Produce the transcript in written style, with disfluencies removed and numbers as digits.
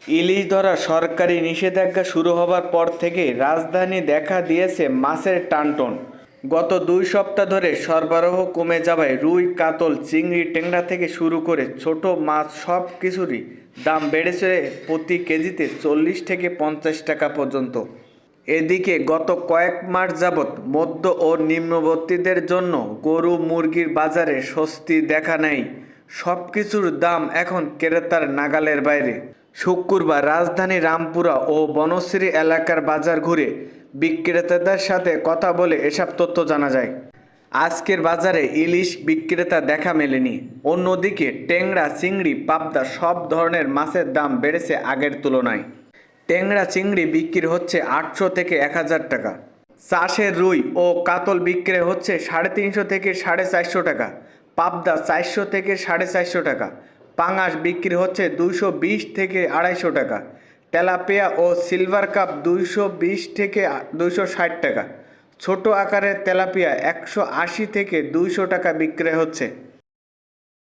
ইলিশ ধরা সরকারি নিষেধাজ্ঞা শুরু হবার পর থেকে রাজধানী দেখা দিয়েছে মাছের টানটন। গত 2 সপ্তাহ ধরে সরবরাহ কমে যাওয়ায় রুই, কাতল, চিংড়ি, ট্যাংরা থেকে শুরু করে ছোট মাছ সব কিছুরই দাম বেড়েছে প্রতি কেজিতে 40 থেকে 50 টাকা পর্যন্ত। এদিকে গত কয়েক মাস যাবৎ মধ্য ও নিম্নবর্তীদের জন্য গরু মুরগির বাজারে স্বস্তি দেখা নেই। সব কিছুর দাম এখন ক্রেতার নাগালের বাইরে। শুক্রবার রাজধানী রামপুরা ও বনশ্রী এলাকার বাজার ঘুরে বিক্রেতাদের সাথে কথা বলে এসব তথ্য জানা যায়। আজকের বাজারে ইলিশ বিক্রেতা দেখা মেলেনি। অন্যদিকে ট্যাংরা, চিংড়ি, পাবদা সব ধরনের মাছের দাম বেড়েছে আগের তুলনায়। ট্যাংরা চিংড়ি বিক্রি হচ্ছে 800 থেকে 1000 টাকা। চাষের রুই ও কাতল বিক্রি হচ্ছে 350 থেকে 450 টাকা। পাবদা 400 থেকে 450 টাকা। পাঙাশ বিক্রি হচ্ছে 220 থেকে 250 টাকা। তেলাপিয়া ও সিলভার কাপ 220 থেকে 260 টাকা। ছোট আকারের তেলাপিয়া 180 থেকে 200 টাকা বিক্রি হচ্ছে।